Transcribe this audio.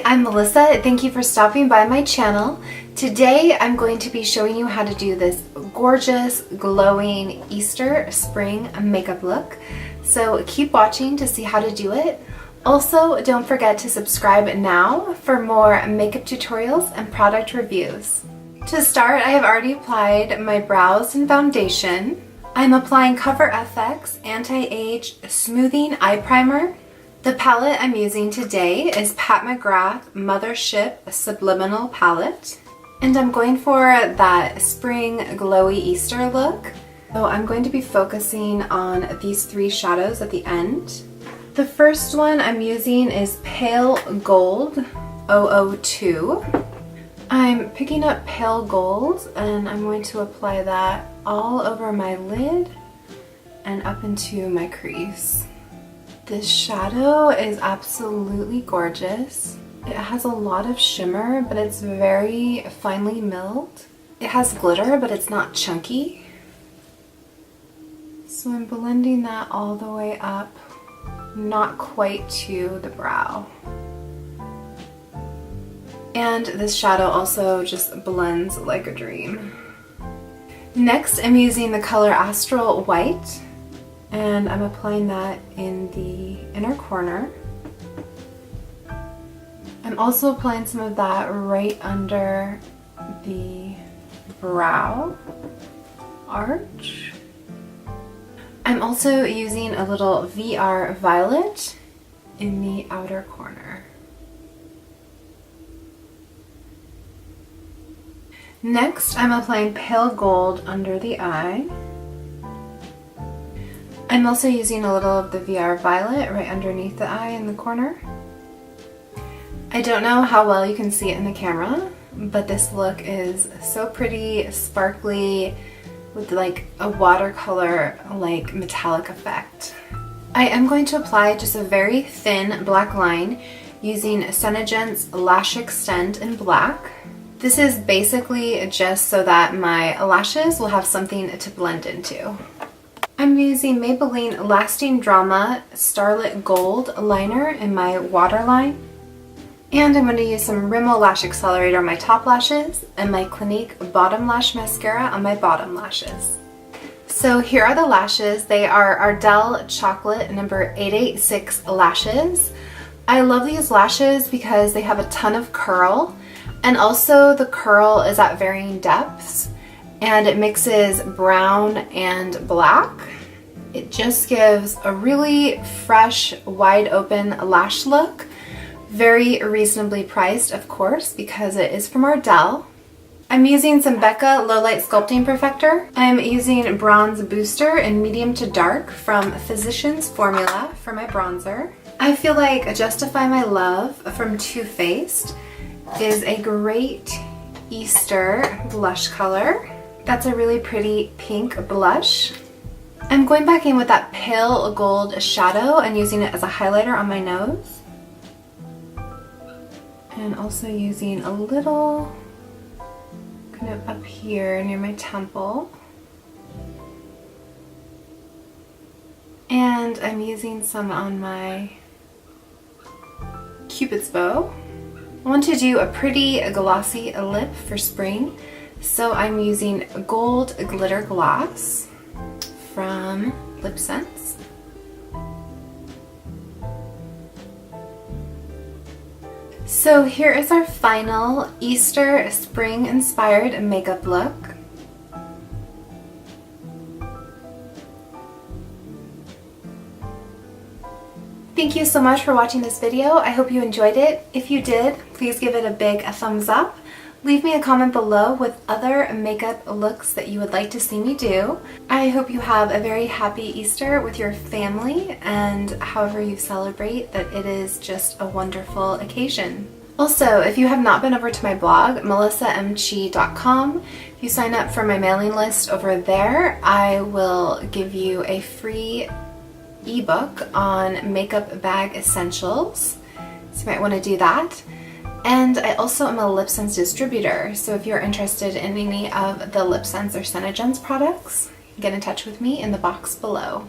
I'm Melissa. Thank you for stopping by my channel. Today I'm going to be showing you how to do this gorgeous, glowing Easter spring makeup look. So keep watching to see how to do it. Also, don't forget to subscribe now for more makeup tutorials and product reviews. To start, I have already applied my brows and foundation. I'm applying Cover FX Anti-Age Smoothing Eye Primer. The palette I'm using today is McGrath Mothership Subliminal palette. And I'm going for that spring glowy Easter look. So I'm going to be focusing on these three shadows at the end. The first one I'm using is Pale Gold 002. I'm picking up Pale Gold and I'm going to apply that all over my lid and up into my crease. This shadow is absolutely gorgeous. It has a lot of shimmer, but it's very finely milled. It has glitter, but it's not chunky. So I'm blending that all the way up, not quite to the brow. And this shadow also just blends like a dream. Next, I'm using the color Astral White, and I'm applying that in the inner corner. I'm also applying some of that right under the brow arch. I'm also using a little VR Violet in the outer corner. Next, I'm applying Pale Gold under the eye. I'm also using a little of the VR Violet right underneath the eye in the corner. I don't know how well you can see it in the camera, but this look is so pretty, sparkly, with like a watercolor like metallic effect. I am going to apply just a very thin black line using SeneGence Lash Extend in black. This is basically just so that my lashes will have something to blend into. I'm using Maybelline Lasting Drama Starlit Gold liner in my waterline. And I'm going to use some Rimmel Lash Accelerator on my top lashes and my Clinique Bottom Lash Mascara on my bottom lashes. So here are the lashes. They are Ardell Chocolate number 886 lashes. I love these lashes because they have a ton of curl, and also the curl is at varying depths, and it mixes brown and black. It just gives a really fresh, wide open lash look. Very reasonably priced, of course, because it is from Ardell. I'm using some Becca Low Light Sculpting Perfector. I'm using Bronze Booster in medium to dark from Physicians Formula for my bronzer. I feel like Justify My Love from Too Faced is a great Easter blush color. That's a really pretty pink blush. I'm going back in with that Pale Gold shadow and using it as a highlighter on my nose. And also using a little kind of up here near my temple. And I'm using some on my Cupid's bow. I want to do a pretty glossy lip for spring, so I'm using Gold Glitter Gloss from LipSense. So here is our final Easter spring inspired makeup look. Thank you so much for watching this video. I hope you enjoyed it. If you did, please give it a big thumbs up. Leave me a comment below with other makeup looks that you would like to see me do. I hope you have a very happy Easter with your family, and however you celebrate, that it is just a wonderful occasion. Also, if you have not been over to my blog, melissamchee.com, if you sign up for my mailing list over there, I will give you a free ebook on makeup bag essentials. So you might want to do that. And I also am a LipSense distributor, so if you're interested in any of the LipSense or SeneGence products, get in touch with me in the box below.